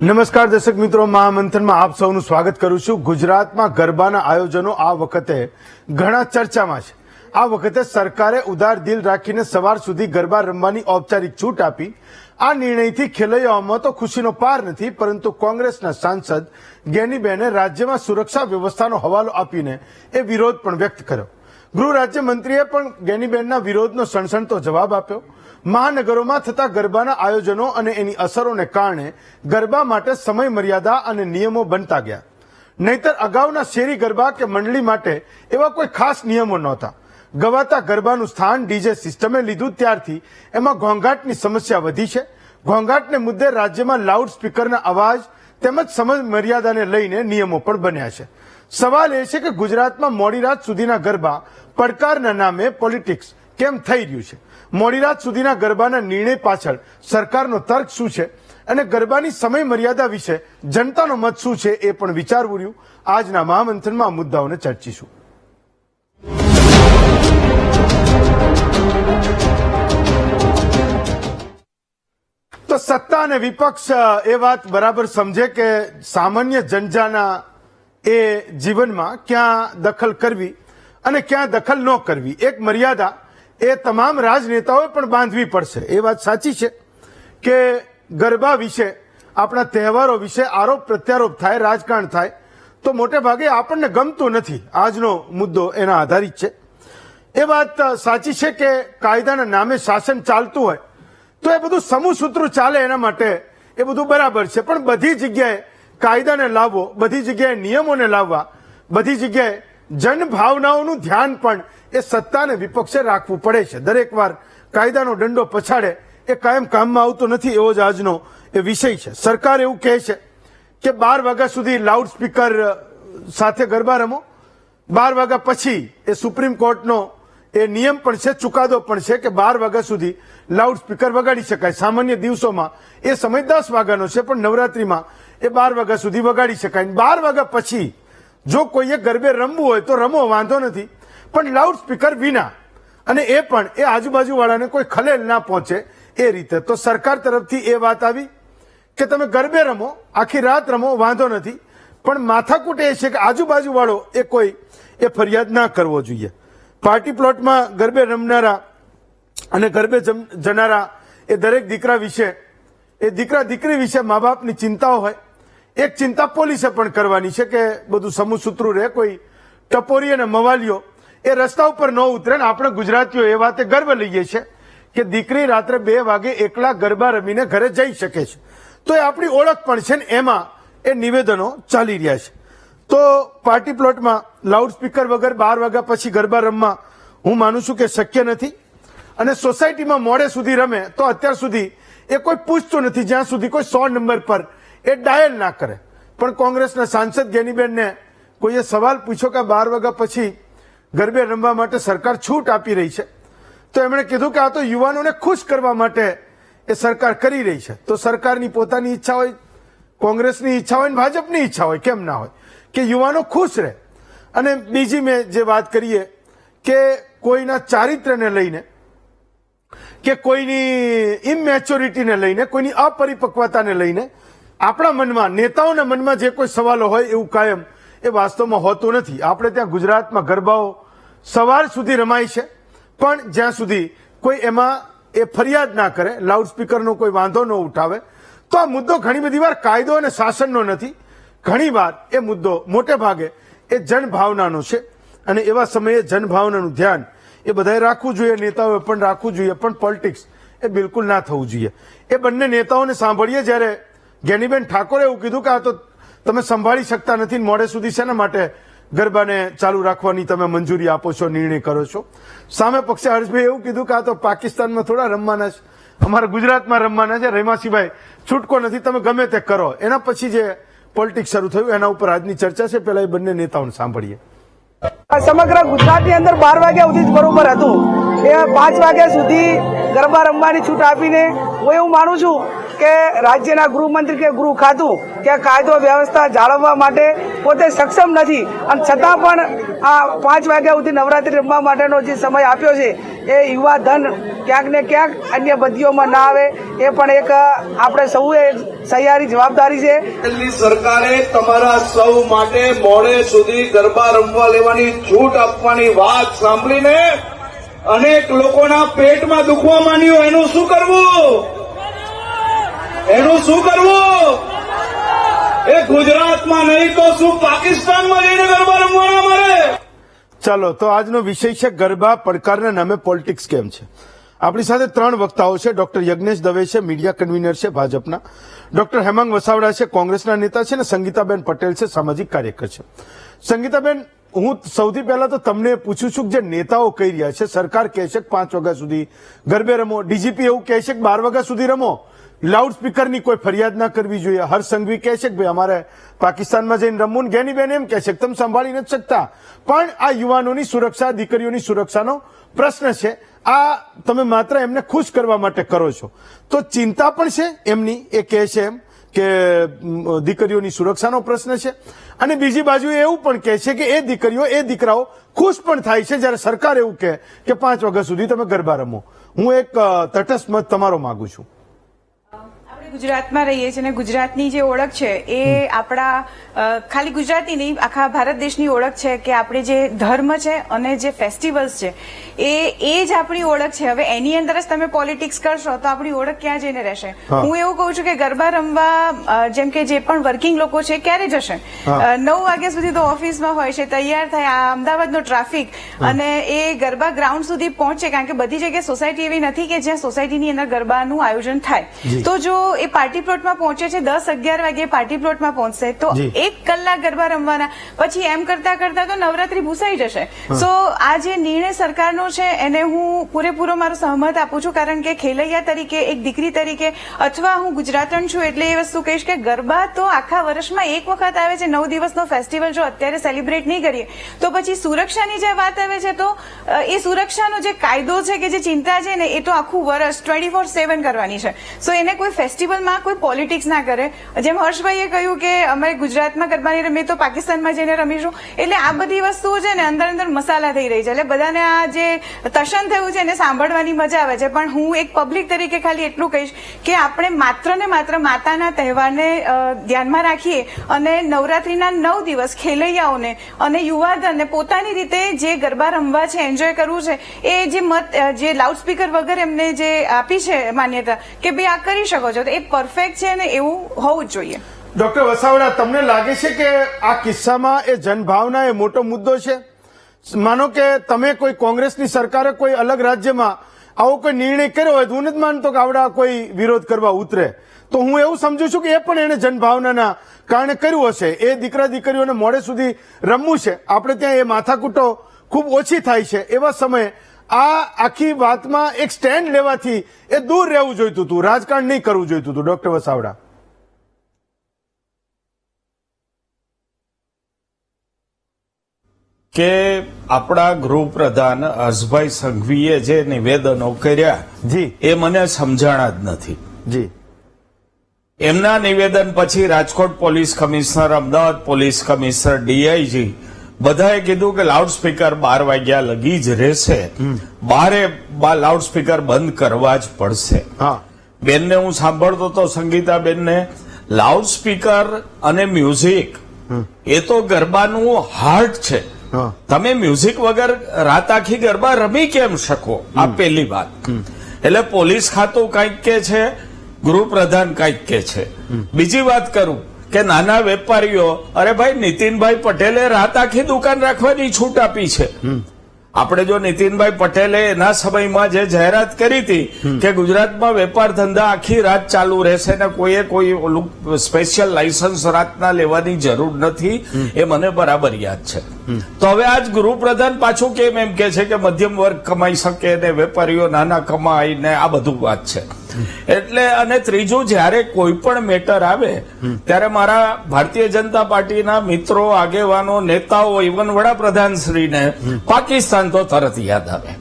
નમસ્કાર દર્શક મિત્રો, મહામંથનમાં આપ સૌનું સ્વાગત કરું છું। ગુજરાતમાં ગરબાના આયોજનો આ વખતે ઘણા ચર્ચામાં છે। આ વખતે સરકારે ઉદાર દિલ રાખીને સવાર સુધી ગરબા રમવાની ઔપચારિક છૂટ આપી। આ નિર્ણયથી ખેલૈયાઓમાં તો ખુશીનો પાર નથી, પરંતુ કોંગ્રેસના સાંસદ ગેનીબેને રાજ્યમાં સુરક્ષા વ્યવસ્થાનો હવાલો આપીને એ વિરોધ પણ વ્યક્ત કર્યો। ગૃહ રાજ્યમંત્રીએ પણ ગેનીબેનના વિરોધનો સણસણતો જવાબ આપ્યો। મહાનગરોમાં થતા ગરબાના આયોજનો અને એની અસરોને કારણે ગરબા માટે સમય મર્યાદા અને નિયમો બનતા ગયા, નહીતર અગાઉના શેરી ગરબા કે મંડળી માટે એવા કોઈ ખાસ નિયમો નહોતા। ગવાતા ગરબાનું સ્થાન ડીજે સિસ્ટમે લીધું ત્યારથી એમાં ઘોંઘાટની સમસ્યા વધી છે। ઘોંઘાટને મુદ્દે રાજ્યમાં લાઉડ સ્પીકરના અવાજ તેમજ સમય મર્યાદાને લઈને નિયમો પણ બન્યા છે। સવાલ એ છે કે ગુજરાતમાં મોડી રાત સુધીના ગરબા પડકારના નામે પોલિટિક્સ કેમ થઈ રહ્યું છે? મોડી રાત સુધીના ગરબાના નિર્ણય પાછળ સરકારનો તર્ક શું છે અને ગરબાની સમય મર્યાદા વિશે જનતાનો મત શું છે એ પણ વિચારવું રહ્યું। આજના મહામંથનમાં આ મુદ્દાઓને ચર્ચીશું। તો સત્તા અને વિપક્ષ એ વાત બરાબર સમજે કે સામાન્ય જનજાના એ જીવનમાં ક્યાં દખલ કરવી અને ક્યાં દખલ ન કરવી, એક મર્યાદા એ તમામ રાજનેતાઓએ પણ બાંધવી પડશે। એ વાત સાચી છે કે ગરબા વિશે, આપણા તહેવારો વિશે આરોપ પ્રત્યારોપ થાય, રાજકારણ થાય તો મોટે ભાગે આપણને ગમતું નથી। આજનો મુદ્દો એના આધારિત છે। એ વાત સાચી છે કે કાયદાના નામે શાસન ચાલતું હોય તો એ બધું સમૂહ સૂત્ર ચાલે, એના માટે એ બધું બરાબર છે, પણ બધી જગ્યાએ કાયદાને લાવવો, બધી જગ્યાએ નિયમોને લાવવા, બધી જગ્યાએ જનભાવનાઓનું ધ્યાન પણ એ સત્તા અને વિપક્ષે રાખવું પડે છે। દરેક વાર કાયદાનો દંડો પછાડે એ કાયમ કામમાં આવતો નથી, એવો જ આજનો એ વિષય છે। સરકાર એવું કહે છે કે 12 વાગ્યા સુધી લાઉડ સ્પીકર સાથે ગરબા રમો, 12 વાગ્યા પછી એ સુપ્રીમ કોર્ટનો એ નિયમ પણ છે, ચુકાદો પણ છે કે 12 વાગ્યા સુધી લાઉડ સ્પીકર વગાડી શકાય। સામાન્ય દિવસોમાં એ સમય 10 વાગ્યાનો છે, પણ નવરાત્રીમાં એ 12 વાગ્યા સુધી વગાડી શકાય। 12 વાગ્યા પછી જો કોઈએ ગરબે રમવું હોય તો રમો, વાંધો નથી, પણ લાઉડ સ્પીકર વિના, અને એ પણ એ આજુબાજુ વાળાને કોઈ ખલેલ ના પહોંચે એ રીતે। તો સરકાર તરફથી એ વાત આવી કે તમે ગરબે રમો, આખી રાત રમો, વાંધો નથી, પણ માથાકૂટ એ છે કે આજુબાજુ વાળો એ કોઈ એ ફરિયાદ ના કરવો જોઈએ। પાર્ટી પ્લોટમાં ગરબે રમનારા અને ગરબે જનારા એ દરેક દીકરા વિશે, એ દીકરા દીકરી વિશે મા બાપની ચિંતાઓ હોય। એક ચિંતા પોલીસે પણ કરવાની છે કે બધું સમૂહ સૂત્રું રહે, કોઈ ટપોરી અને મવાલીઓ એ રસ્તા ઉપર ન ઉતરે। ને આપણે ગુજરાતીઓ એ વાતે ગર્વ લઈએ છીએ કે દીકરી રાત્રે 2 વાગે એકલા ગરબા રમીને ઘરે જઈ શકે છે, તો એ આપણી ઓળખ પણ છે ને એમાં એ નિવેદનો ચાલી રહ્યા છે। તો પાર્ટી પ્લોટમાં લાઉડ સ્પીકર વગર 12 વાગ્યા પછી ગરબા રમવા હું માનું છું કે શક્ય નથી, અને સોસાયટીમાં મોડે સુધી રમે તો અત્યાર સુધી એ કોઈ પૂછતું નથી જ્યાં સુધી કોઈ 100 નંબર પર એ ડાયલ ના કરે। પણ કોંગ્રેસના સાંસદ ગેનીબેનને કોઈએ સવાલ પૂછ્યો કે 12 વાગ્યા પછી ગરબે રમવા માટે સરકાર છૂટ આપી રહી છે, તો એમણે કીધું કે આ તો યુવાનોને ખુશ કરવા માટે એ સરકાર કરી રહી છે। તો સરકારની પોતાની ઈચ્છા હોય, કોંગ્રેસની ઈચ્છા હોય, ભાજપની ઈચ્છા હોય, કેમ ના હોય કે યુવાનો ખુશ રહે। અને બીજી મેં જે વાત કરીએ કે કોઈના ચારિત્રને લઈને કે કોઈની ઇમેચ્યોરિટીને લઈને, કોઈની અપરિપક્વતાને લઈને આપણા મનમાં, નેતાઓના મનમાં જે કોઈ સવાલો હોય એવું કાયમ એ વાસ્તવમાં હોતું નથી। આપણે ત્યાં ગુજરાતમાં ગરબાઓ સવાર સુધી રમાય છે, પણ જ્યાં સુધી કોઈ એમાં એ ફરિયાદ ના કરે, લાઉડ સ્પીકરનો કોઈ વાંધો ન ઉઠાવે, તો આ મુદ્દો ઘણી બધી વાર કાયદો અને શાસનનો નથી, ઘણી વાર એ મુદ્દો મોટે ભાગે એ જનભાવનાનો છે। અને એવા સમયે જનભાવનાનું ધ્યાન એ બધાએ રાખવું જોઈએ, નેતાઓએ પણ રાખવું જોઈએ, પણ પોલિટિક્સ એ બિલકુલ ના થવું જોઈએ। એ બંને નેતાઓને સાંભળીએ જ્યારે ગેનીબેન ઠાકોરે એવું કીધું કે આ તો તમે સંભાળી શકતા નથી, મોડે સુધી શેના માટે ગરબાને ચાલુ રાખવાની તમે મંજૂરી આપો છો, નિર્ણય કરો છો। સામે પક્ષે હર્ષભાઈ એવું કીધું કે આ તો પાકિસ્તાનમાં થોડા રમવાના છે, અમારા ગુજરાતમાં રમવાના છે, રેમાસીભાઈ છૂટકો નથી, તમે ગમે તે કરો। એના પછી જે પોલિટિક્સ શરૂ થયું એના ઉપર આજની ચર્ચા છે। પહેલા એ બંને નેતાઓને સાંભળીએ। સમગ્ર ગુજરાતની અંદર 12 વાગ્યા સુધી જ બરોબર હતું, એ 5 વાગ્યા સુધી ગરબા રમવાની છૂટ આપીને હું એવું માનું છું કે રાજ્યના ગૃહમંત્રી કે ગૃહ ખાતું કે કાયદો વ્યવસ્થા જાળવવા માટે પોતે સક્ષમ નથી, અને છતાં પણ આ 5 વાગ્યા સુધી નવરાત્રી રમવા માટેનો જે સમય આપ્યો છે એ યુવા ધન ક્યાંક ને ક્યાંક અન્ય બદીઓમાં ના આવે એ પણ એક આપણે સૌએ સહિયારી જવાબદારી છે. દિલ્હી સરકારે તમારા સૌ માટે મોડે સુધી ગરબા રમવા લેવાની છૂટ આપવાની વાત સાંભળીને અનેક લોકોના પેટમાં દુખવા માંડ્યું. એનું શું કરવું? એ ગુજરાતમાં નહીં તો શું પાકિસ્તાનમાં જઈને ગરબા રમવાના મારે? ચાલો તો આજનો વિષય છે ગરબા પડકારના નામે પોલિટિક્સ કેમ છે. આપણી સાથે 3 વક્તાઓ છે. ડોક્ટર યજ્ઞેશ દવે છે, મીડિયા કન્વીનર છે ભાજપના. ડોક્ટર હેમાંગ વસાવડા છે, કોંગ્રેસના નેતા છે, અને સંગીતાબેન પટેલ છે, સામાજિક કાર્યકર છે. સંગીતાબેન, હું સૌથી પહેલા તો તમને પૂછું છું કે જે નેતાઓ કહી રહ્યા છે, સરકાર કહે છે કે 5 વાગ્યા સુધી ગરબે રમો, ડીજીપી એવું કહે છે કે 12 વાગ્યા સુધી રમો, લાઉડ સ્પીકરની કોઈ ફરિયાદ ના કરવી જોઈએ. હર્ષ સંઘવી કહે છે કે ભાઈ અમારે પાકિસ્તાનમાં જઈને રમવું. જ્ઞાનીબેન એમ કહે છે કે તમે સંભાળી નથી શકતા. પણ આ યુવાનોની સુરક્ષા, દીકરીઓની સુરક્ષાનો પ્રશ્ન છે. આ તમે માત્ર એમને ખુશ કરવા માટે કરો છો. તો ચિંતા પણ છે એમની, એ કહે છે એમ કે દીકરીઓની સુરક્ષાનો પ્રશ્ન છે. અને બીજી બાજુ એવું પણ કહે છે કે એ દીકરીઓ, એ દીકરાઓ ખુશ પણ થાય છે જ્યારે સરકાર એવું કહે કે 5 વાગ્યા સુધી તમે ગરબા રમો. હું એક તટસ્થ મત તમારો માંગુ છું. ગુજરાતમાં રહીએ છીએ અને ગુજરાતની જે ઓળખ છે એ આપણા ખાલી ગુજરાતની નહીં, આખા ભારત દેશની ઓળખ છે કે આપણે જે ધર્મ છે અને જે ફેસ્ટિવલ્સ છે એ જ આપણી ઓળખ છે. હવે એની અંદર જ તમે પોલિટિક્સ કરશો તો આપણી ઓળખ ક્યાં જઈને રહેશે? હું એવું કહું છું કે ગરબા રમવા જેમ કે જે પણ વર્કિંગ લોકો છે ક્યારે જશે? 9 વાગ્યા સુધી તો ઓફિસમાં હોય છે, તૈયાર થાય. આ અમદાવાદનો ટ્રાફિક અને એ ગરબા ગ્રાઉન્ડ સુધી પહોંચે, કારણ કે બધી જગ્યાએ સોસાયટી એવી નથી કે જ્યાં સોસાયટીની અંદર ગરબાનું આયોજન થાય. તો જો એ પાર્ટી પ્લોટમાં પહોંચે છે 10-11 વાગે પાર્ટી પ્લોટમાં પહોંચશે તો 1 કલાક ગરબા રમવાના, પછી એમ કરતા કરતા તો નવરાત્રી ભૂસાઈ જશે. સો આ જે નિર્ણય સરકારનો છે એને હું પૂરેપૂરો મારો સહમત આપું છું, કારણ કે ખેલૈયા તરીકે, એક દીકરી તરીકે, અથવા હું ગુજરાતણ છું એટલે એ વસ્તુ કહીશ કે ગરબા તો આખા વર્ષમાં એક વખત આવે છે. 9 દિવસનો ફેસ્ટિવલ જો અત્યારે સેલિબ્રેટ નહીં કરીએ તો પછી સુરક્ષાની જે વાત આવે છે તો એ સુરક્ષાનો જે કાયદો છે કે જે ચિંતા છે ને એ તો આખું વર્ષ 24/7 કરવાની છે. સો એને કોઈ ફેસ્ટિવલમાં કોઈ પોલિટિક્સ ના કરે. જેમ હર્ષભાઈએ કહ્યું કે અમે ગુજરાતમાં ગરબાની રમીએ તો પાકિસ્તાનમાં જઈને રમીશું, એટલે આ બધી વસ્તુઓ છે ને અંદર અંદર મસાલા થઈ રહી છે. એટલે બધાને આ જે તશન થયું છે એને સાંભળવાની મજા આવે છે. પણ હું એક પબ્લિક તરીકે ખાલી એટલું કહીશ કે આપણે માત્ર ને માત્ર માતાના તહેવારને ધ્યાનમાં રાખીએ અને નવરાત્રીના 9 દિવસ ખેલૈયાઓને અને યુવાધનને પોતાની રીતે જે ગરબા રમવા છે, એન્જોય કરવું છે, એ જે લાઉડસ્પીકર વગર એમને જે આપી છે માન્યતા કે ભાઈ આ કરી શકો છો, તો એ પરફેક્ટ છે ને એવું હોવું જ જોઈએ. ડોક્ટર વસાવડા, તમને લાગે છે કે આ કિસ્સામાં એ જનભાવના એ મોટો મુદ્દો છે? માનો કે તમે કોઈ કોંગ્રેસની સરકારે કોઈ અલગ રાજ્યમાં આવો કોઈ નિર્ણય કર્યો હોય તો હું નથી માનતો કે આવડા કોઈ વિરોધ કરવા ઉતરે. તો હું એવું સમજુ છું કે એ પણ એને જનભાવનાના કારણે કર્યું હશે. એ દીકરા દીકરીઓને મોડે સુધી રમવું છે. આપણે ત્યાં એ માથાકૂટો ખૂબ ઓછી થાય છે. એવા સમયે આ આખી વાતમાં એક સ્ટેન્ડ લેવાથી એ દૂર રહેવું જોઈતું હતું, રાજકારણ નહીં કરવું જોઈતું હતું. ડોક્ટર વસાવડા, કે આપણા ગૃહપ્રધાન હર્ષભાઈ સંઘવીએ જે નિવેદનો કર્યા જી, એ મને સમજાણા જ નથી. જી, એમના નિવેદન પછી Rajkot police commissioner, Ahmedabad police commissioner, DIG બધાએ કીધું કે લાઉડસ્પીકર 12 વાગ્યા લગી જ રહેશે, બારે લાઉડસ્પીકર બંધ કરવા જ પડશે. હા, બેનને હું સાંભળતો તો, સંગીતાબેનને, લાઉડસ્પીકર અને મ્યુઝિક એ તો ગરબાનું હાર્ટ છે. તમે મ્યુઝિક વગર રાત આખી ગરબા રમી કેમ શકો? આ પહેલી વાત. એટલે પોલીસ ખાતું કંઈક કે છે, ગૃહપ્રધાન કંઈક કે છે. બીજી વાત કરું કે નાના વેપારીઓ, અરે ભાઈ નીતિનભાઈ પટેલે રાત આખી દુકાન રાખવાની છૂટ આપી છે. આપણે જો નીતિનભાઈ પટેલે એના સમયમાં જે જાહેરાત કરી હતી કે ગુજરાતમાં વેપાર ધંધા આખી રાત ચાલુ રહેશે ને કોઈએ કોઈ સ્પેશિયલ લાયસન્સ રાતના લેવાની જરૂર નથી, એ મને બરાબર યાદ છે. તો હવે આજ ગૃહપ્રધાન પાછું કેમ એમ કે છે કે મધ્યમ વર્ગ કમાઈ શકે ને વેપારીઓ નાના કમાય ને આ બધું વાત છે. એટલે અને ત્રીજું, જ્યારે કોઈ પણ મેટર આવે ત્યારે મારા ભારતીય જનતા પાર્ટીના મિત્રો, આગેવાનો, નેતાઓ, ઇવન વડાપ્રધાનશ્રીને પાકિસ્તાન તો તરત યાદ આવે.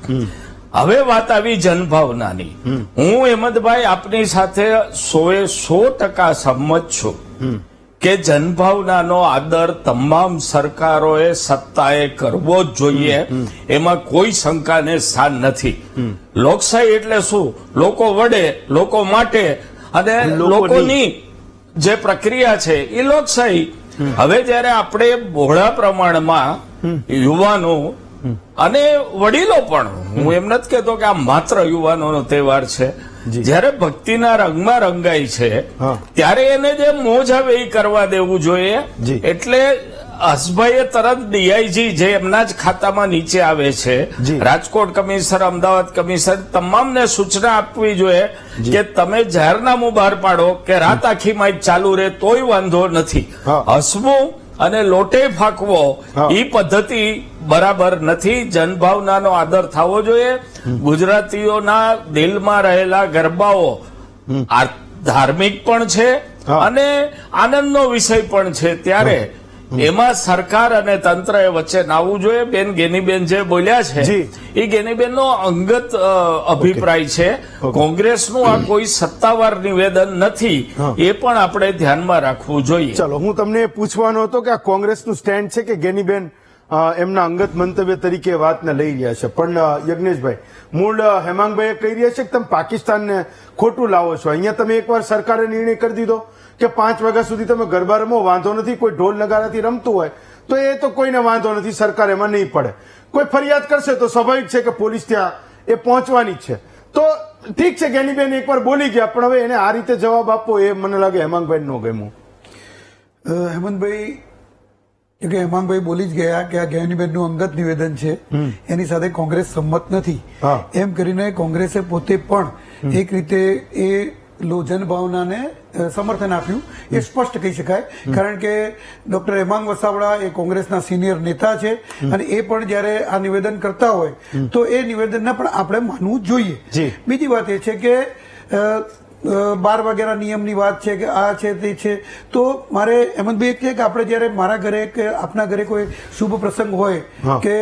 હવે વાત આવી જનભાવનાની. હું હેમંતભાઈ આપની સાથે 100% સંમત છું કે જનભાવનાનો આદર તમામ સરકારોએ, સત્તાએ કરવો જ જોઈએ, એમાં કોઈ શંકાને સ્થાન નથી. લોકશાહી એટલે શું? લોકો વડે, લોકો માટે અને લોકોની જે પ્રક્રિયા છે એ લોકશાહી. હવે જયારે આપણે બહોળા પ્રમાણમાં યુવાનો અને વડીલો પણ, હું એમ નથી કહેતો કે આ માત્ર યુવાનોનો તહેવાર છે, જયારે ભક્તિના રંગમાં રંગાય છે ત્યારે એને જે મોજ આવે એ કરવા દેવું જોઈએ. એટલે હસભાઈએ તરત ડીઆઈજી જે એમના જ ખાતામાં નીચે આવે છે, રાજકોટ કમિશનર, અમદાવાદ કમિશનર, તમામને સૂચના આપવી જોઈએ કે તમે જાહેરનામું બહાર પાડો કે રાત આખી માઇક ચાલુ રહે તોય વાંધો નથી. હસવું અને લોટે ફાંકવો એ પદ્ધતિ બરાબર નથી. જનભાવનાનો આદર થવો જોઈએ. ગુજરાતીઓના દિલમાં રહેલા ગરબાઓ ધાર્મિક પણ છે અને આનંદનો વિષય પણ છે. ત્યારે એમાં સરકાર અને તંત્ર વચ્ચે નાવું જોઈએ. બેન ગેનીબેન જે બોલ્યા છે એ ગેનીબેનનો અંગત અભિપ્રાય છે. કોંગ્રેસનું આ કોઈ સત્તાવાર નિવેદન નથી, એ પણ આપણે ધ્યાનમાં રાખવું જોઈએ. ચલો, હું તમને પૂછવાનો હતો કે આ કોંગ્રેસનું સ્ટેન્ડ છે કે ગેનીબેન એમના અંગત મંતવ્ય તરીકે વાતને લઈ રહ્યા છે. પણ યજ્ઞેશભાઈ, મૂળ હેમાંગભાઈ કહી રહ્યા છે કે તમે પાકિસ્તાનને ખોટું લાવો છો. અહીંયા તમે એકવાર સરકારે નિર્ણય કરી દીધો કે 5 વાગ્યા સુધી તમે ગરબા રમો, વાંધો નથી. કોઈ ઢોલ નગારાથી રમતું હોય તો એ તો કોઈને વાંધો નથી, સરકાર એમાં નહીં પડે. કોઈ ફરિયાદ કરશે તો સ્વાભાવિક છે કે પોલીસ ત્યાં એ પહોંચવાની જ છે. તો ઠીક છે, ગેનીબેન એકવાર બોલી ગયા, પણ હવે એને આ રીતે જવાબ આપવો એ મને લાગે હેમાંગભાઈ નો ગમ્યું. હેમંતભાઈ, કે હેમાંગભાઈ બોલી જ ગયા કે આ ગેનીબેનનું અંગત નિવેદન છે, એની સાથે કોંગ્રેસ સંમત નથી. એમ કરીને કોંગ્રેસે પોતે પણ એક રીતે એ જનભાવનાને સમર્થન આપ્યું, એ સ્પષ્ટ કહી શકાય. કારણ કે ડોક્ટર હેમાંગ વસાવડા એ કોંગ્રેસના સિનિયર નેતા છે અને એ પણ જયારે આ નિવેદન કરતા હોય તો એ નિવેદનને પણ આપણે માનવું જોઈએ. બીજી વાત એ છે કે 12 વાગ્યાના નિયમની વાત છે કે આ છે તે છે, તો મારે હેમંતભાઈ કહે કે આપણે જયારે મારા ઘરે કે આપના ઘરે કોઈ શુભ પ્રસંગ હોય કે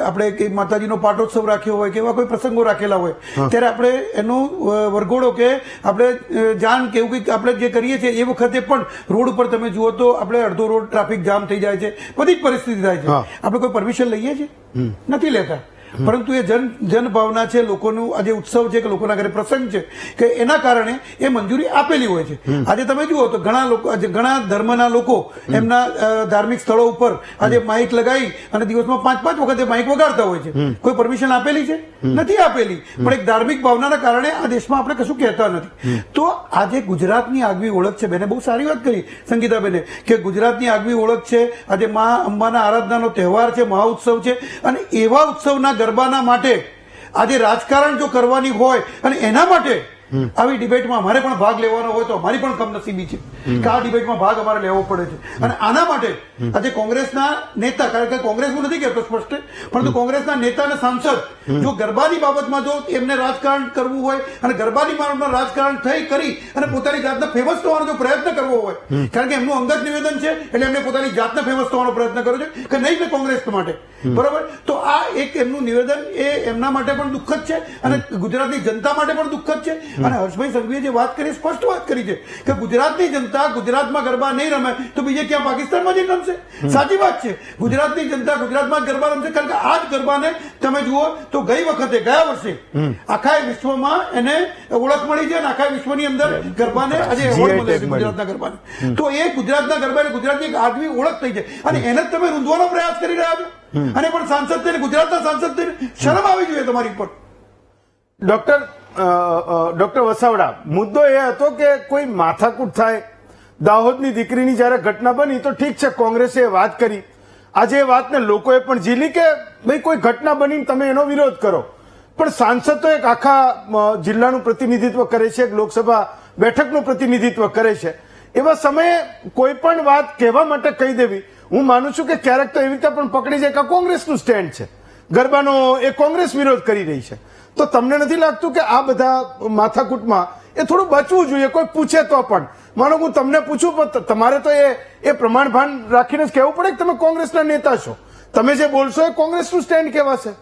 આપણે માતાજીનો પાટોત્સવ રાખ્યો હોય કે એવા કોઈ પ્રસંગો રાખેલા હોય ત્યારે આપણે એનો વરઘોડો કે આપણે જાન કે એવું કંઈક આપણે જે કરીએ છીએ એ વખતે પણ રોડ ઉપર તમે જુઓ તો આપણે અડધો રોડ ટ્રાફિક જામ થઈ જાય છે, બધી જ પરિસ્થિતિ થાય છે. આપણે કોઈ પરમિશન લઈએ છીએ? નથી લેતા. પરંતુ એ જનભાવના છે, લોકોનું આજે ઉત્સવ છે કે લોકોના ઘરે પ્રસંગ છે કે એના કારણે એ મંજૂરી આપેલી હોય છે. આજે તમે જુઓ તો ઘણા ધર્મના લોકો એમના ધાર્મિક સ્થળો ઉપર આજે માઇક લગાવી અને દિવસમાં 5-5 વખતે માઇક વગાડતા હોય છે. કોઈ પરમિશન આપેલી છે? નથી આપેલી. પણ એક ધાર્મિક ભાવનાના કારણે આ દેશમાં આપણે કશું કહેતા નથી. તો આજે ગુજરાતની આગવી ઓળખ છે. બેને બહુ સારી વાત કરી સંગીતાબેને કે ગુજરાતની આગવી ઓળખ છે. આજે મા અંબાના આરાધનાનો તહેવાર છે, મહાઉત્સવ છે અને એવા ઉત્સવના ગરબાના માટે આજે રાજકારણ જો કરવાની હોય અને એના માટે આવી ડિબેટમાં અમારે પણ ભાગ લેવાનો હોય તો અમારી પણ કમનસીબી છે કે આ ડિબેટમાં ભાગ અમારે લેવો પડે છે. અને આના માટે આજે કોંગ્રેસના નેતા, કારણ કે કોંગ્રેસ હું નથી કહેતો સ્પષ્ટ, પરંતુ કોંગ્રેસના નેતા અને સાંસદ જો ગરબાની બાબતમાં જો એમને રાજકારણ કરવું હોય અને ગરબાની બાબતમાં રાજકારણ કરી અને પોતાની જાતને ફેમસ થવાનો જો પ્રયત્ન કરવો હોય, કારણ કે એમનું અંગત નિવેદન છે એટલે એમને પોતાની જાતને ફેમસ થવાનો પ્રયત્ન કર્યો છે કે નહીં કે કોંગ્રેસ માટે, બરોબર, તો આ એક એમનું નિવેદન એ એમના માટે પણ દુઃખદ છે અને ગુજરાતની જનતા માટે પણ દુઃખદ છે. અને હર્ષભાઈ સંઘવીએ જે વાત કરી, સ્પષ્ટ વાત કરી છે કે ગુજરાતની જનતા ગુજરાતમાં ગરબા નહીં રમે તો બીજે ક્યાં પાકિસ્તાનમાં જઈને રમશે. સાચી વાત છે, ગુજરાતની જનતા ગુજરાતમાં જ ગરબા રમશે. કારણ કે આ જ ગરબાને તમે જુઓ તો ગયા વર્ષે આખા વિશ્વમાં એને ઓળખ મળી છે અને આખા વિશ્વની અંદર ગરબાને આજે એવોર્ડ મળે છે ગુજરાતના ગરબાને. તો એ ગુજરાતના ગરબા ગુજરાતની એક આગવી ઓળખ થઈ છે અને એને જ તમે રૂંધવાનો પ્રયાસ કરી રહ્યા છો. અને પણ સાંસદ થઈને, ગુજરાતના સાંસદ થઈને શરમ આવી જોઈએ તમારી પર. ડોક્ટર વસાવડા, મુદ્દો એ હતો કે કોઈ માથાકૂટ થાય. દાહોદની દીકરીની જયારે ઘટના બની તો ઠીક છે, કોંગ્રેસે વાત કરી. આજે એ વાતને લોકોએ પણ ઝીલી કે ભાઈ કોઈ ઘટના બની તમે એનો વિરોધ કરો, પણ સાંસદ તો એક આખા જિલ્લાનું પ્રતિનિધિત્વ કરે છે, એક લોકસભા બેઠકનું પ્રતિનિધિત્વ કરે છે. એવા સમયે કોઈ પણ વાત કહેવા માટે કહી દેવી, હું માનું છું કે ક્યારેક તો એવી રીતે પણ પકડી જાય કે કોંગ્રેસનું સ્ટેન્ડ છે, ગરબાનો એ કોંગ્રેસ વિરોધ કરી રહી છે. તો તમને નથી લાગતું કે આ બધા માથાકૂટમાં એ થોડું બચવું જોઈએ? કોઈ પૂછે તો પણ, માનો હું તમને પૂછું પણ તમારે તો એ પ્રમાણભાન રાખીને જ કહેવું પડે કે તમે કોંગ્રેસના નેતા છો, તમે જે બોલશો એ કોંગ્રેસનું સ્ટેન્ડ કહેવાશે.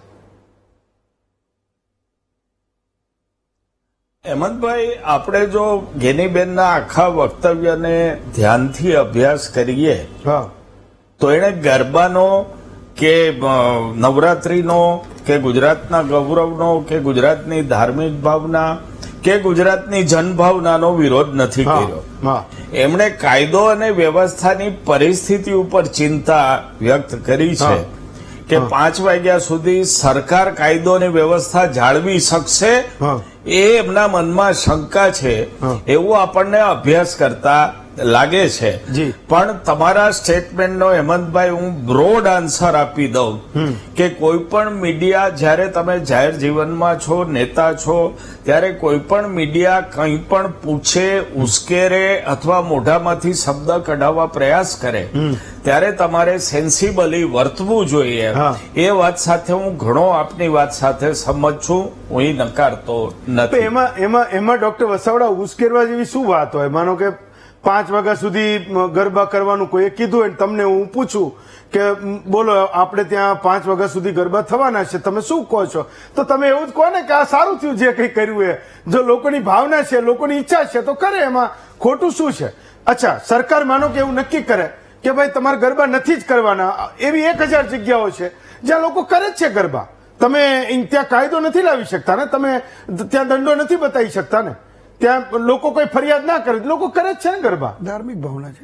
હેમંતભાઈ, આપણે જો ગેનીબેનના આખા વક્તવ્યને ધ્યાનથી અભ્યાસ કરીએ તો એને ગરબાનો કે નવરાત્રીનો કે ગુજરાતના ગૌરવનો કે ગુજરાતની ધાર્મિક ભાવના કે ગુજરાતની જનભાવનાનો વિરોધ નથી કર્યો. હા. એમણે કાયદો અને વ્યવસ્થાની પરિસ્થિતિ ઉપર ચિંતા વ્યક્ત કરી છે કે 5 વાગ્યા સુધી સરકાર કાયદો અને વ્યવસ્થા જાળવી શકશે એ એમના મનમાં શંકા છે એવું આપણને અભ્યાસ કરતા લાગે છે. જી. પણ તમારા સ્ટેટમેન્ટનો હેમંતભાઈ હું બ્રોડ આન્સર આપી દઉં કે કોઈ પણ મીડિયા જ્યારે તમે જાહેર જીવનમાં છો, નેતા છો, ત્યારે કોઈ પણ મીડિયા કંઈ પણ પૂછે, ઉશ્કેરે અથવા મોઢામાંથી શબ્દ કઢાવવા પ્રયાસ કરે ત્યારે તમારે સેન્સિબલી વર્તવું જોઈએ. એ વાત સાથે હું ઘણો આપની વાત સાથે સંમત છું, હું એ નકારતો નથી. એમાં ડોક્ટર વસાવડા ઉશ્કેરવા જેવી શું વાત હોય? માનો કે 5 વાગ્યા સુધી ગરબા કરવાનું કોઈએ કીધું હોય, તમને હું પૂછું કે બોલો આપણે ત્યાં 5 વાગ્યા સુધી ગરબા થવાના છે, તમે શું કહો છો? તો તમે એવું જ કહો ને કે આ સારું થયું જે કંઈ કર્યું એ. જો લોકોની ભાવના છે, લોકોની ઈચ્છા છે તો કરે, એમાં ખોટું શું છે? અચ્છા, સરકાર માનો કે એવું નક્કી કરે કે ભાઈ તમારે ગરબા નથી જ કરવાના, એવી 1000 જગ્યાઓ છે જ્યાં લોકો કરે જ છે ગરબા. તમે ત્યાં કાયદો નથી લાવી શકતા ને, તમે ત્યાં દંડો નથી બતાવી શકતા ને, ત્યાં લોકો કોઈ ફરિયાદ ના કરે, લોકો કરે જ છે ને ગરબા. ધાર્મિક ભાવના છે.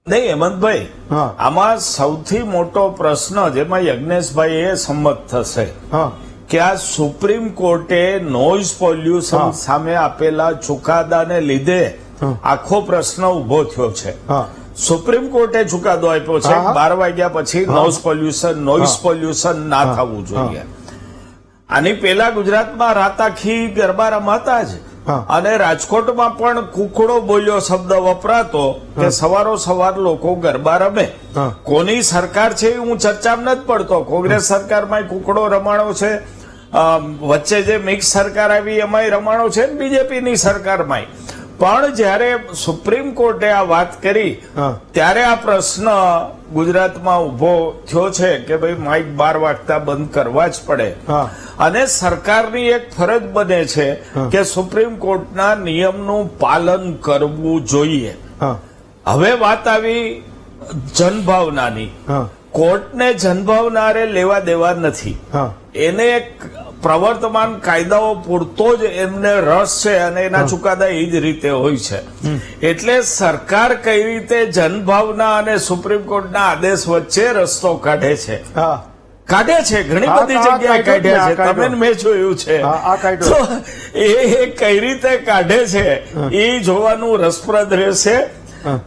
નહીં હેમંતભાઈ, હા. આમાં સૌથી મોટો પ્રશ્ન જેમાં યજ્ઞેશભાઈ એ સંમત થશે હા. કે આ સુપ્રીમ કોર્ટે નોઇઝ પોલ્યુશન સામે આપેલા ચુકાદાને લીધે આખો પ્રશ્ન ઉભો થયો છે. સુપ્રીમ કોર્ટે ચુકાદો આપ્યો છે 12 વાગ્યા પછી નોઇઝ પોલ્યુશન ના થવું જોઈએ. આની પેલા ગુજરાતમાં રાતાખી ગરબા રમાતા જ, અને રાજકોટમાં પણ કુકડો બોલ્યો શબ્દ વપરાતો કે સવારો સવાર લોકો ગરબા રમે. કોની સરકાર છે એ હું ચર્ચામાં નથી પડતો. કોંગ્રેસ સરકારમાં કુકડો રમાણો છે, વચ્ચે જે મિક્સ સરકાર આવી એમાંય રમાણો છે, બીજેપીની સરકારમાં. પણ જ્યારે સુપ્રીમ કોર્ટે આ વાત કરી ત્યારે આ પ્રશ્ન ગુજરાતમાં ઉભો થયો છે કે ભાઈ માઇક 12 વાગતા બંધ કરવા જ પડે, અને સરકારની એક ફરજ બને છે કે સુપ્રીમ કોર્ટના નિયમનું પાલન કરવું જોઈએ. હવે વાત આવી જનભાવનાની. કોર્ટને જનભાવનારે લેવા દેવા નથી, એને એક પ્રવર્તમાન કાયદાઓ પૂરતો જ એમને રસ છે અને એના ચુકાદા એ જ રીતે હોય છે. એટલે સરકાર કઈ રીતે જનભાવના અને સુપ્રીમ કોર્ટના આદેશ વચ્ચે રસ્તો કાઢે છે, ઘણી બધી જગ્યાએ કાઢ્યા છે, તમે મેં જોયું છે. તો એ કઈ રીતે કાઢે છે એ જોવાનું રસપ્રદ રહેશે.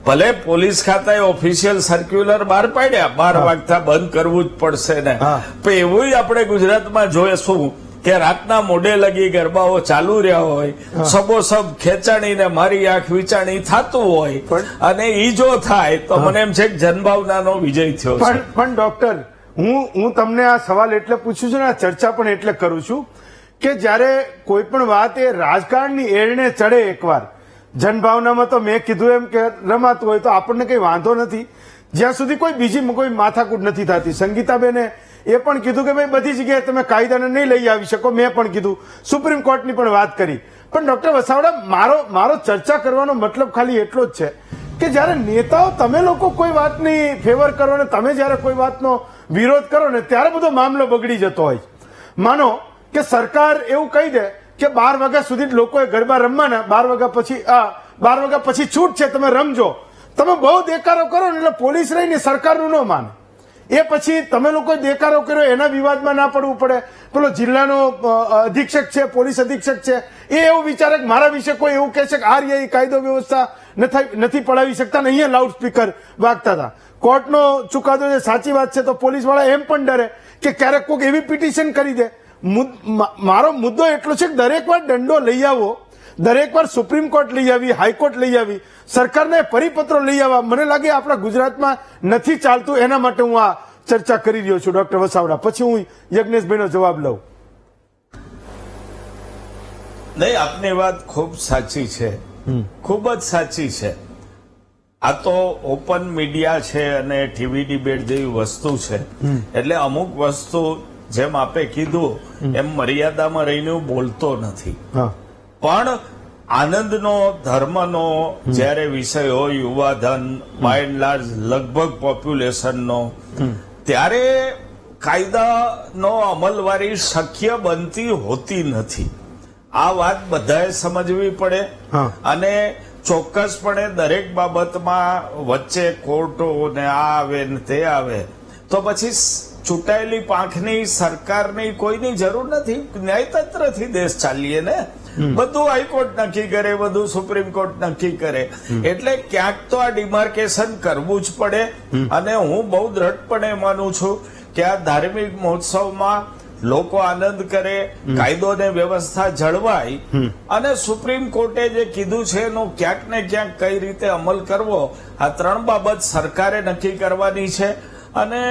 ભલે પોલીસ ખાતાએ ઓફિશિયલ સર્ક્યુલર બહાર પાડ્યા 12 વાગતા બંધ કરવું જ પડશે ને, પણ એવું આપણે ગુજરાતમાં જોઈશું કે રાતના મોડે લગી ગરબાઓ ચાલુ રહ્યા હોય, સબોસબ ખેંચાણી ને મારી આંખ વિચાણી થતું હોય, અને ઈ જો થાય તો મને એમ છે કે જનભાવનાનો વિજય થયો છે. પણ ડોક્ટર, હું તમને આ સવાલ એટલે પૂછું છું ને, આ ચર્ચા પણ એટલે કરું છું કે જ્યારે કોઈ પણ વાત એ રાજકારણની એળને ચડે એકવાર, જનભાવનામાં તો મેં કીધું એમ કે રમાતું હોય તો આપણને કઈ વાંધો નથી, જ્યાં સુધી કોઈ બીજી કોઈ માથાકૂટ નથી થતી. સંગીતાબેને એ પણ કીધું કે ભાઈ બધી જગ્યાએ તમે કાયદાને નહીં લઈ આવી શકો, મેં પણ કીધું, સુપ્રીમ કોર્ટની પણ વાત કરી. પણ ડોક્ટર વસાવડા, મારો ચર્ચા કરવાનો મતલબ ખાલી એટલો જ છે કે જ્યારે નેતાઓ તમે લોકો કોઈ વાતની ફેવર કરો ને તમે જ્યારે કોઈ વાતનો વિરોધ કરો ને ત્યારે બધો મામલો બગડી જતો હોય. માનો કે સરકાર એવું કહી દે કે 12 વાગ્યા સુધી લોકોએ ગરબા રમવાના, 12 વાગ્યા પછી છૂટ છે, તમે રમજો. તમે બહુ દેકારો કરો ને એટલે પોલીસ રહીને સરકારનું ન માને. એ પછી તમે લોકો દેકારો કર્યો એના વિવાદમાં ના પડવું પડે. પેલો જિલ્લાનો અધિક્ષક છે, પોલીસ અધિક્ષક છે, એ એવું વિચારે કે મારા વિશે કોઈ એવું કહે છે કે આ રીતે કાયદો વ્યવસ્થા નથી પડાવી શકતા ને અહીંયા લાઉડ સ્પીકર વાગતા હતા. કોર્ટનો ચુકાદો જે સાચી વાત છે તો પોલીસ વાળા એમ પણ ડરે કે ક્યારેક કોઈક એવી પિટિશન કરી દે. મારો મુદ્દો એટલો છે કે દરેક વાર દંડો લઈ આવો, દરેક વાર સુપ્રીમ કોર્ટ લઈ આવી, હાઈકોર્ટ લઈ આવી, સરકારને પરિપત્રો લઈ આવવા, મને લાગે આપણા ગુજરાતમાં નથી ચાલતું. એના માટે હું આ ચર્ચા કરી રહ્યો છું ડોક્ટર વસાવડા. પછી હું યજ્ઞેશભાઈનો જવાબ લઉં. નહીં, આપની વાત ખૂબ સાચી છે, ખૂબ જ સાચી છે. આ તો ઓપન મીડિયા છે અને ટીવી ડિબેટ જેવી વસ્તુ છે, એટલે અમુક વસ્તુ જેમ આપે કીધું એમ મર્યાદામાં રહીને હું બોલતો નથી. પણ આનંદનો, ધર્મનો જ્યારે વિષય હોય, યુવાધન બાય એન્ડ લાર્જ લગભગ પોપ્યુલેશનનો, ત્યારે કાયદાનો અમલવારી શક્ય બનતી હોતી નથી. આ વાત બધાએ સમજવી પડે હા. અને ચોક્કસપણે દરેક બાબતમાં વચ્ચે કોર્ટો ને આ આવે ને તે આવે તો પછી ચૂંટાયેલી પાંખની સરકારની કોઈની જરૂર નથી. ન્યાયતંત્રથી દેશ ચાલીએ ને. બધું હાઈકોર્ટ નક્કી કરે, બધું સુપ્રીમ કોર્ટ નક્કી કરે. એટલે ક્યાંક તો આ ડિમાર્કેશન કરવું જ પડે. અને હું બહુ દ્રઢપણે માનું છું કે આ ધાર્મિક મહોત્સવમાં લોકો આનંદ કરે, કાયદો ને વ્યવસ્થા જળવાય અને સુપ્રીમ કોર્ટે જે કીધું છે એનો ક્યાંક ને ક્યાંક કઈ રીતે અમલ કરવો, આ 3 બાબત સરકારે નક્કી કરવાની છે. અને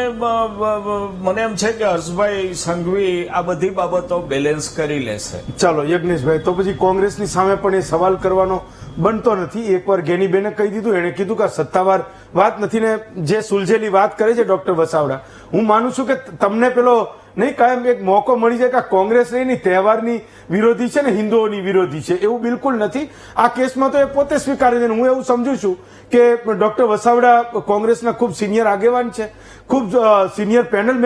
મને એમ છે કે હર્ષભાઈ સંઘવી આ બધી બાબતો બેલેન્સ કરી લેશે. ચાલો યજ્ઞેશભાઈ, તો પછી કોંગ્રેસની સામે પણ એ સવાલ કરવાનો બનતો નથી. એકવાર ગેનીબેને કહી દીધું, એને કીધું કે આ સત્તાવાર વાત નથી ને જે સુલझેલી વાત કરે છે ડોક્ટર વસાવડા, હું માનું છું કે તમને પેલો નહીં કાયમ એક મોકો મળી જાય કે આ કોંગ્રેસ નહીં તહેવારની વિરોધી છે ને હિન્દુઓની વિરોધી છે, એવું બિલકુલ નથી. આ કેસમાં તો એ પોતે સ્વીકારે છે. હું એવું સમજુ છું કે ડોક્ટર વસાવડા કોંગ્રેસના ખૂબ સિનિયર આગેવાન છે, ખૂબ સિનિયર પેનલ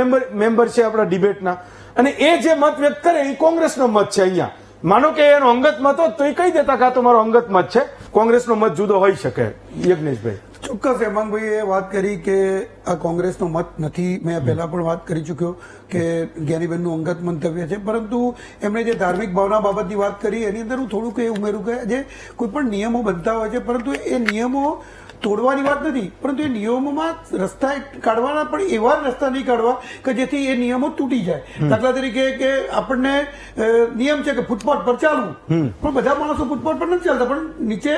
મેમ્બર છે આપણા ડિબેટના, અને એ જે મત વ્યક્ત કરે એ કોંગ્રેસનો મત છે. અહીંયા માનો કે એનો અંગત મત હોત તો એ કહી દેતા કે આ તો મારો અંગત મત છે, કોંગ્રેસનો મત જુદો હોઈ શકે. યજ્ઞેશભાઈ, ચોક્કસ હેમાંગભાઈએ વાત કરી કે આ કોંગ્રેસનો મત નથી. મેં પહેલા પણ વાત કરી ચૂક્યો કે જ્ઞાનીબેનનું અંગત મંતવ્ય છે, પરંતુ એમણે જે ધાર્મિક ભાવના બાબતની વાત કરી એની અંદર હું થોડુંક એ ઉમેરું કે જે કોઈ પણ નિયમો બનતા હોય છે, પરંતુ એ નિયમો તોડવાની વાત નથી, પરંતુ એ નિયમોમાં રસ્તા કાઢવાના પણ એવા રસ્તા નહીં કાઢવા કે જેથી એ નિયમો તૂટી જાય. દાખલા તરીકે કે આપણને નિયમ છે કે ફૂટપાથ પર ચાલવું, પણ બધા માણસો ફૂટપાથ પર નથી ચાલતા, પણ નીચે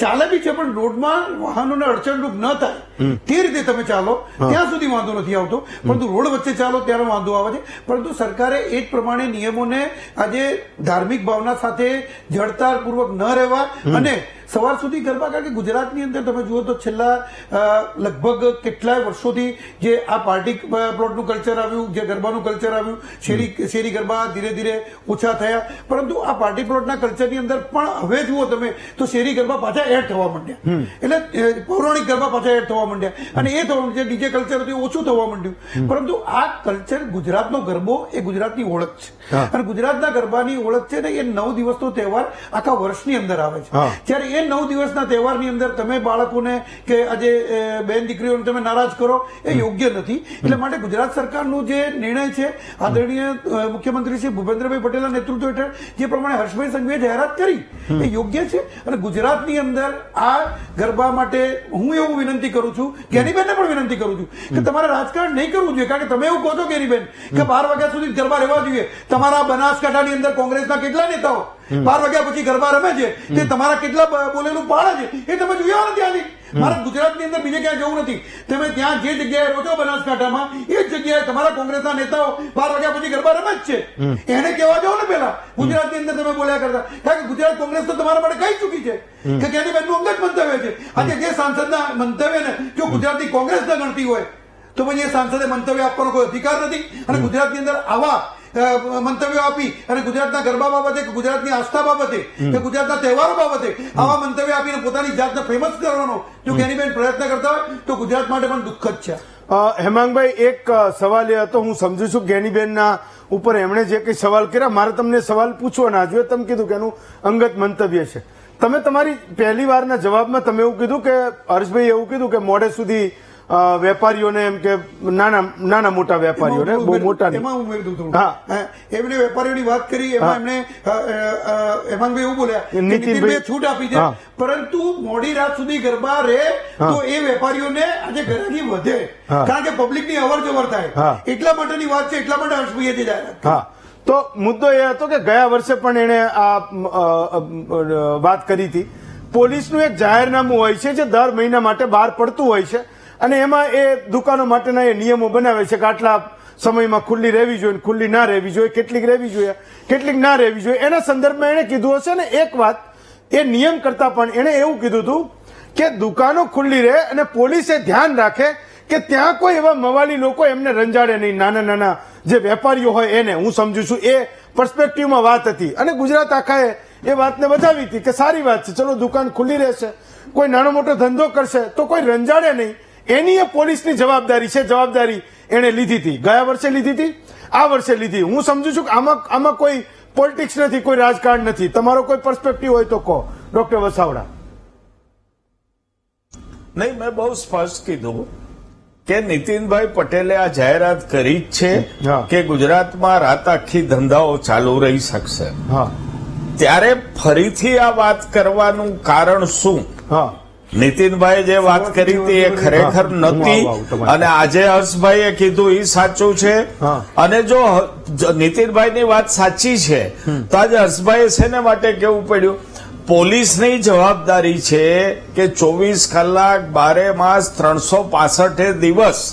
ચાલે બી છે, પણ રોડમાં વાહનોને અડચણરૂપ ન થાય તે રીતે તમે ચાલો, ત્યાં સુધી વાંધો નથી આવતો. પરંતુ રોડ વચ્ચે ચાલો ત્યારે વાંધો આવે છે. પરંતુ સરકારે એ જ પ્રમાણે નિયમોને આજે ધાર્મિક ભાવના સાથે જડતાપૂર્વક ન રહેવા અને સવાર સુધી ગરબા, કારણ કે ગુજરાતની અંદર તમે જુઓ તો છેલ્લા લગભગ કેટલાય વર્ષોથી જે આ પાર્ટી પ્લોટનું કલ્ચર આવ્યું, જે ગરબાનું કલ્ચર આવ્યું, શેરી ગરબા ધીરે ધીરે ઓછા થયા, પરંતુ આ પાર્ટી પ્લોટના કલ્ચરની અંદર પણ હવે જુઓ તમે તો શેરી ગરબા પાછા એડ થવા માંડ્યા, એટલે પૌરાણિક ગરબા પાછા એડ થવા માંડ્યા, અને એ થવા માંડ્યા. ડીજે કલ્ચર હતું ઓછું થવા માંડ્યું. પરંતુ આ કલ્ચર, ગુજરાતનો ગરબો એ ગુજરાતની ઓળખ છે, અને ગુજરાતના ગરબાની ઓળખ છે ને એ 9 દિવસનો તહેવાર આખા વર્ષની અંદર આવે છે. જ્યારે 9 દિવસના તહેવારની અંદર તમે બાળકોને કે આજે બેન દીકરીઓને તમે નારાજ કરો એ યોગ્ય નથી. એટલે માટે ગુજરાત સરકારનું જે નિર્ણય છે, આદરણીય મુખ્યમંત્રી શ્રી ભૂપેન્દ્રભાઈ પટેલના નેતૃત્વ હેઠળ જે પ્રમાણે હર્ષભાઈ સંઘવીએ જાહેરાત કરી એ યોગ્ય છે. અને ગુજરાતની અંદર આ ગરબા માટે હું એવું વિનંતી કરું છું, જ્ઞાનીબેનને પણ વિનંતી કરું છું કે તમારે રાજકારણ નહીં કરવું જોઈએ. કારણ કે તમે એવું કહો છો જ્ઞાનીબેન કે 12 વાગ્યા સુધી ગરબા રહેવા જોઈએ. તમારા બનાસકાંઠાની અંદર કોંગ્રેસના કેટલા નેતાઓ 12 વાગ્યા પછી ગરબા રમે છે, તે તમારા કેટલા બોલેલું પાડે છે એ તમે જોયા નથી. આની મારે ગુજરાતની અંદર બીજે ક્યાંય જવું નથી. તમે ત્યાં જે જગ્યાએ રહો છો બનાસકાંઠામાં એ જ જગ્યાએ તમારા કોંગ્રેસના નેતાઓ 12 વાગ્યા પછી ગરબા રમે જ છે. એને કહેવા જાઓ ને પેલા ગુજરાતની અંદર તમે બોલ્યા કરતા, કારણ કે ગુજરાત કોંગ્રેસ તો તમારા માટે કહી ચૂકી છે કે જ્ઞાનીબેનનું અંગત મંતવ્ય છે. આજે જે સાંસદના મંતવ્યને જો ગુજરાતની કોંગ્રેસ ન ગણતી હોય તો પછી એ સાંસદે મંતવ્ય આપવાનો કોઈ અધિકાર નથી. અને ગુજરાતની અંદર આવા મંતવ્યો આપી અને ગુજરાતના ગરબા બાબતે કે ગુજરાતની આસ્થા બાબતે કે ગુજરાતના તહેવારો બાબતે આવા મંતવ્ય આપીને પોતાની જાતને ફેમસ કરવાનો જો જ્ઞાનીબેન પ્રયત્ન કરતા હોય તો ગુજરાત માટે પણ દુઃખદ છે. હેમાંગભાઈ, એક સવાલ એ હતો, હું સમજુ છું જ્ઞાનીબેનના ઉપર એમણે જે કઈ સવાલ કર્યા, મારે તમને સવાલ પૂછવો ના જોઈએ. તમે કીધું કે એનું અંગત મંતવ્ય છે. તમે તમારી પહેલી વારના જવાબમાં તમે એવું કીધું કે હર્ષભાઈ એવું કીધું કે મોડે સુધી વેપારીઓને એમ કે નાના મોટા વેપારીઓને, બહુ મોટા એમાં ઉમેરી દઉં થોડું. એમને વેપારીઓની વાત કરી, એમાં એમને હેમાંગભાઈ એવું બોલ્યા કે નીતિનભાઈએ છૂટ આપી છે, પરંતુ મોડી રાત સુધી ગરબા રહે તો એ વેપારીઓને આજે ગરાગી વધે, કારણ કે પબ્લિકની અવર જવર થાય, એટલા માટેની વાત છે. એટલા માટે હર્ષભાઈએ જે જાહેરાત. તો મુદ્દો એ હતો કે ગયા વર્ષે પણ એને આ વાત કરી હતી. પોલીસનું એક જાહેરનામું હોય છે જે દર મહિના માટે બહાર પડતું હોય છે, અને એમાં એ દુકાનો માટેના એ નિયમો બનાવે છે કે આટલા સમયમાં ખુલ્લી રહેવી જોઈએ, ખુલ્લી ના રહેવી જોઈએ, કેટલીક રહેવી જોઈએ, કેટલીક ના રહેવી જોઈએ. એના સંદર્ભમાં એને કીધું હશે ને એક વાત, એ નિયમ કરતા પણ એને એવું કીધું હતું કે દુકાનો ખુલ્લી રહે અને પોલીસે ધ્યાન રાખે કે ત્યાં કોઈ એવા મવાલી લોકો એમને રંજાડે નહીં, નાના નાના જે વેપારીઓ હોય એને. હું સમજુ છું એ પર્સપેક્ટિવમાં વાત હતી, અને ગુજરાત આખાએ એ વાતને વધાવી હતી કે સારી વાત છે, ચલો દુકાન ખુલ્લી રહેશે, કોઈ નાનો મોટો ધંધો કરશે તો કોઈ રંજાડે નહીં, એની એ પોલીસની જવાબદારી છે. જવાબદારી એને લીધી હતી, ગયા વર્ષે લીધી હતી, આ વર્ષે લીધી. હું સમજુ છું કે આમાં કોઈ પોલિટિક્સ નથી, કોઈ રાજકારણ નથી. તમારો કોઈ પર્સપેક્ટિવ હોય તો કહો, ડોક્ટર વસાવડા. નહીં, મેં બહુ સ્પષ્ટ કીધું કે નીતિનભાઈ પટેલે આ જાહેરાત કરી જ છે હા. કે ગુજરાતમાં રાત આખી ધંધાઓ ચાલુ રહી શકશે. હા ત્યારે ફરીથી આ વાત કરવાનું કારણ શું? હા નીતિનભાઈ જે વાત કરી હતી એ ખરેખર હું નહોતી, આવું તમારી અને આજે હર્ષભાઈએ કીધું એ સાચું છે. હા. અને જો નીતિનભાઈની વાત સાચી છે તો આજે હર્ષભાઈએ શેને માટે કેવું પડ્યું? પોલીસની જવાબદારી છે કે 24 કલાક 12 માસ 365 દિવસ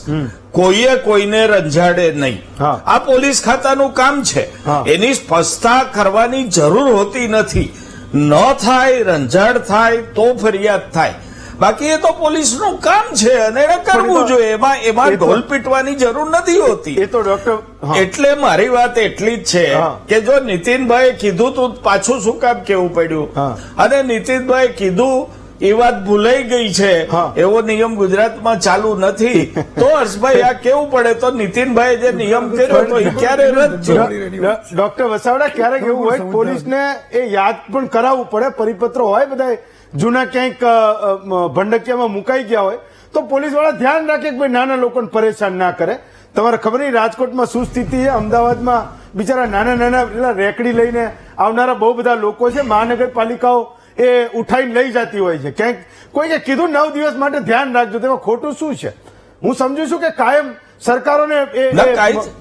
કોઈએ કોઈને રંજાડે નહીં. હા. આ પોલીસ ખાતાનું કામ છે. હા. એની સ્પષ્ટતા કરવાની જરૂર હોતી નથી. ન થાય, રંજાડ થાય તો ફરિયાદ થાય. બાકી એ તો પોલીસનું કામ છે અને એને કરવું જોઈએ. એમાં ઢોલ પીટવાની જરૂર નથી હોતી. એ તો ડોક્ટર એટલે મારી વાત એટલી જ છે હા. કે જો નીતિનભાઈ કીધું તું પાછું શું કામ કેવું પડ્યું? હા. અને નીતિનભાઈ કીધું એ વાત ભૂલાઈ ગઈ છે, હા. એવો નિયમ ગુજરાતમાં ચાલુ નથી, તો હર્ષભાઈ આ કેવું પડે? તો નીતિનભાઈ જે નિયમ કર્યો તો એ ક્યારે રદ થયો? ડોક્ટર વસાવડા, ક્યારેક એવું હોય કે પોલીસને એ યાદ પણ કરાવવું પડે. પરિપત્રો હોય બધા જૂના ક્યાંક ભંડકિયામાં મુકાઈ ગયા હોય તો પોલીસ વાળા ધ્યાન રાખે કે ભાઈ નાના લોકોને પરેશાન ના કરે. તમારે ખબર નહીં રાજકોટમાં શું સ્થિતિ છે, અમદાવાદમાં બિચારા નાના પેલા રેકડી લઈને આવનારા બહુ બધા લોકો છે. મહાનગરપાલિકાઓ એ ઉઠાઈને લઈ જતી હોય છે. ક્યાંક કોઈએ કીધું 9 દિવસ માટે ધ્યાન રાખજો, તેમાં ખોટું શું છે? હું સમજુ છું કે કાયમ સરકારોને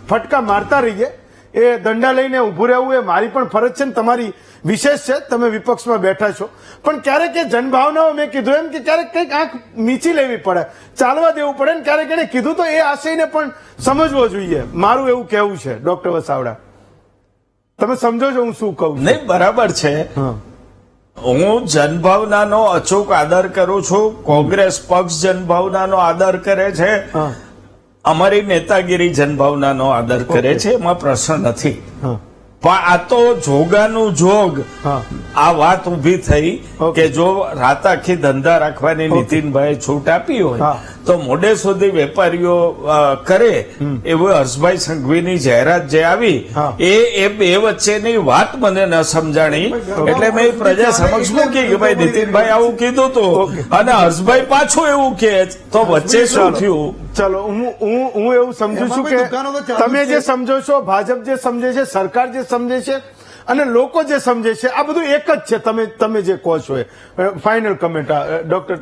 ફટકા મારતા રહીએ, એ દંડા લઈને ઉભું રહેવું એ મારી પણ ફરજ છે ને તમારી વિશેષ છે. તમે વિપક્ષમાં બેઠા છો, પણ ક્યારેક એ જનભાવનાઓ મેં કીધું એમ કે ક્યારેક કંઈક આંખ મીચી લેવી પડે, ચાલવા દેવું પડે ને ક્યારેક એને કીધું તો એ આશયને પણ સમજવો જોઈએ. મારું એવું કહેવું છે. ડોક્ટર વસાવડા, તમે સમજો છો હું શું કહું છું? નહીં, બરાબર છે. હું જનભાવનાનો અચૂક આદર કરું છું. કોંગ્રેસ પક્ષ જનભાવનાનો આદર કરે છે, અમારી નેતાગીરી જનભાવનાનો આદર કરે છે, એમાં પ્રશ્ન નથી. પણ આ તો જોગાનું જોગ આ વાત ઉભી થઈ કે જો રાત આખી ધંધા રાખવાની નીતિનભાઈ છૂટ આપી હોય તો મોડે સુધી વેપારીઓ કરે એવું હર્ષભાઈ સંઘવીની જાહેરાત જે આવી એ બે વચ્ચેની વાત મને ન સમજાણી. એટલે મેં પ્રજા સમક્ષ મૂકી કે ભાઈ નીતિનભાઈ આવું કીધું હતું અને હર્ષભાઈ પાછું એવું કે તો વચ્ચે શું થયું? ચલો, હું એવું સમજુ છું કે તમે જે સમજો છો, ભાજપ જે સમજે છે, સરકાર જે સમજે છે અને લોકો જે સમજે છે, આ બધું એક જ છે. તમે જે કહો છો એ ફાઇનલ કમેન્ટ ડોક્ટર.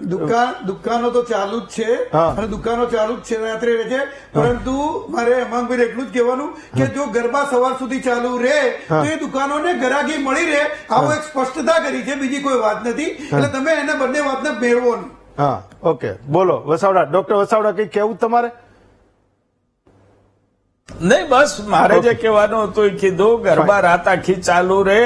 દુકાનો તો ચાલુ જ છે અને દુકાનો ચાલુ જ છે, રાત્રે રહે છે. પરંતુ મારે હેમાંગભાઈ એટલું જ કહેવાનું કે જો ગરબા સવાર સુધી ચાલુ રહે તો એ દુકાનોને ગરાગી મળી રહે, આવું એક સ્પષ્ટતા કરી છે, બીજી કોઈ વાત નથી. એટલે તમે એને બંને વાતને ભેળવો નહીં. હા, ઓકે, બોલો વસાવડા. ડોક્ટર વસાવડા, કઈ કેવું તમારે? નહીં, બસ મારે જે કહેવાનું હતું એ કીધું. ગરબા રાત આખી ચાલુ રહે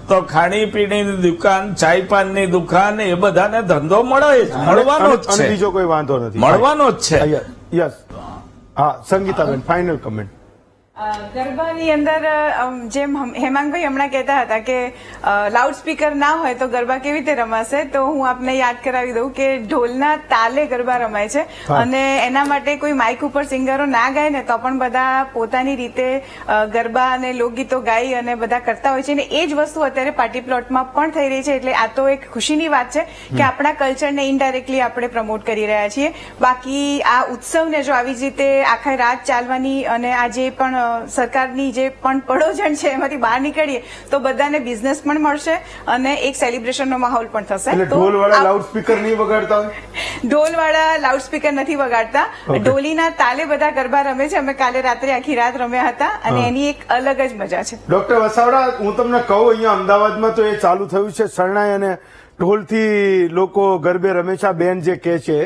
તો ખાણી પીણીની દુકાન, ચાય પાનની દુકાન, એ બધાને ધંધો મળવાનો જ છે. બીજો કોઈ વાંધો નથી, મળવાનો જ છે. યસ. હા, સંગીતાબેન, ફાઇનલ કમેન્ટ. ગરબાની અંદર જેમ હેમાંગભાઈ હમણાં કહેતા હતા કે લાઉડ સ્પીકર ના હોય તો ગરબા કેવી રીતે રમાશે, તો હું આપને યાદ કરાવી દઉં કે ઢોલના તાલે ગરબા રમાય છે અને એના માટે કોઈ માઇક ઉપર સિંગરો ના ગાય ને તો પણ બધા પોતાની રીતે ગરબા અને લોકગીતો ગાઈ અને બધા કરતા હોય છે. અને એ જ વસ્તુ અત્યારે પાર્ટી પ્લોટમાં પણ થઈ રહી છે. એટલે આ તો એક ખુશીની વાત છે કે આપણા કલ્ચરને ઇનડાયરેક્ટલી આપણે પ્રમોટ કરી રહ્યા છીએ. બાકી આ ઉત્સવને જો આવી જ રીતે આખા રાત ચાલવાની અને આ જે પણ સરકારની જે પણ પડોજણ છે એમાંથી બહાર નીકળીએ તો બધાને બિઝનેસ પણ મળશે અને એક સેલિબ્રેશનનો માહોલ પણ થશે. ઢોલવાળા લાઉડ સ્પીકર નહીં વગાડતા હોય? ઢોલવાળા લાઉડ સ્પીકર નથી વગાડતા, ઢોલીના તાલે બધા ગરબા રમે છે. અમે કાલે રાત્રે આખી રાત રમ્યા હતા અને એની એક અલગ જ મજા છે. ડોક્ટર વસાવડા, હું તમને કહું, અહીંયા અમદાવાદમાં તો એ ચાલુ થયું છે, શરણાઈ અને ઢોલથી લોકો ગરબે રમે છે. આ બેન જે કહે છે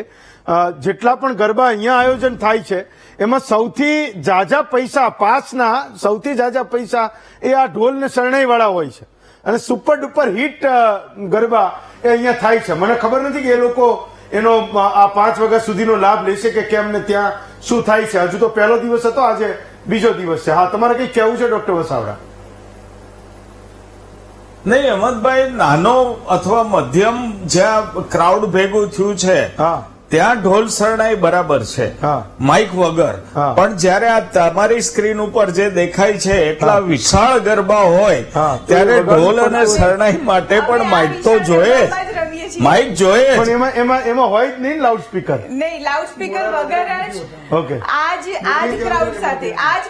જેટલા પણ ગરબા અહીંયા આયોજન થાય છે એમાં સૌથી જાજા પૈસા, પાસના સૌથી જાજા પૈસા એ આ ઢોલ ને શરણાઈ વાળા હોય છે અને સુપર ડુપર હિટ ગરબા એ અહીંયા થાય છે. મને ખબર નથી કે એ લોકો એનો આ 5 વાગ્યા સુધીનો લાભ લેશે કે કેમ ને ત્યાં શું થાય છે. હજુ તો પહેલો દિવસ હતો, આજે બીજો દિવસ છે. હા, તમારે કઈ કહેવું છે ડોક્ટર વસાવડા? નહીં, અહમદભાઈ, નાનો અથવા મધ્યમ જ્યાં ક્રાઉડ ભેગું થયું છે ત્યાં ઢોલ શરણાઈ બરાબર છે હા. માઇક વગર, હા. પણ જ્યારે આ તમારી સ્ક્રીન ઉપર જે દેખાય છે એટલા વિશાળ ગરબા હોય હા. ત્યારે તો એ ઢોલ અને વગાડવું શરણાઈ માટે પણ આપણે આ માઇક તો વિશાળ જોઈએ ગરબામાં જ રમીએ છીએ. માઇક જોઈએ જ. પણ એમાં હોય જ નહીં લાઉડ સ્પીકર. નહીં, લાઉડ સ્પીકર વગર જ ઓકે. આજ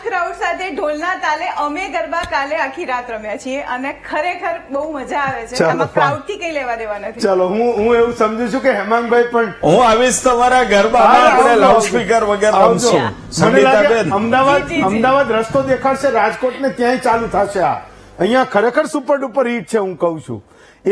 ક્રાઉડ સાથે ઢોલના તાલે અમે ગરબા કાલે આખી રાત રમ્યા છીએ અને ખરેખર બહુ મજા આવે છે. ચાલો, આમાં ક્રાઉડ થી કઈ લેવા દેવા નથી. ચાલો હું એવું સમજુ છું કે હેમાંગભાઈ પણ હું આવીશ તમારા ગરબામાં, હા, આપણે આવજો, લાઉડ આવજો. સ્પીકર વગર આવજો. રમશું. મને લાગે સંગીતાબેન, અમદાવાદ જી, જી. અમદાવાદ રસ્તો દેખાડશે રાજકોટ ને ત્યાંય ચાલુ થશે. આ અહીંયા ખરેખર સુપર ડુપર હિટ છે. હું કહું છું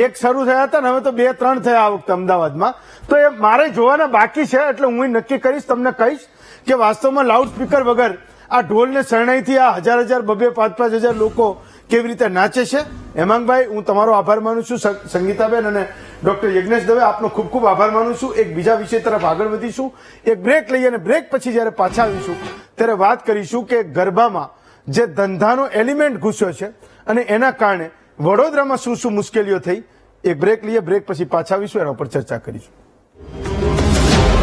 એક શરૂ થયા હતા ને હવે તો 2-3 થયા આ વખતે અમદાવાદમાં. તો એ મારે જોવાના બાકી છે એટલે હું નક્કી કરીશ, તમને કહીશ કે વાસ્તવમાં લાઉડ સ્પીકર વગર આ ઢોલ ને શરણાઈથી આ 1000 2,000 5,000 લોકો કેવી રીતે નાચે છે. હેમાંગભાઈ, હું તમારો આભાર માનું છું. સંગીતાબેન અને ડોક્ટર યજ્ઞેશ દવે, આપનો ખૂબ ખૂબ આભાર માનું છું. એક બીજા વિષય તરફ આગળ વધીશું. એક બ્રેક લઈએ અને બ્રેક પછી જયારે પાછા આવીશું ત્યારે વાત કરીશું કે ગરબામાં જે ધંધાનો એલિમેન્ટ ઘૂસ્યો છે અને એના કારણે વડોદરામાં શું શું મુશ્કેલીઓ થઈ. એક બ્રેક લઈએ, બ્રેક પછી પાછા આવીશું, એના ઉપર ચર્ચા કરીશું.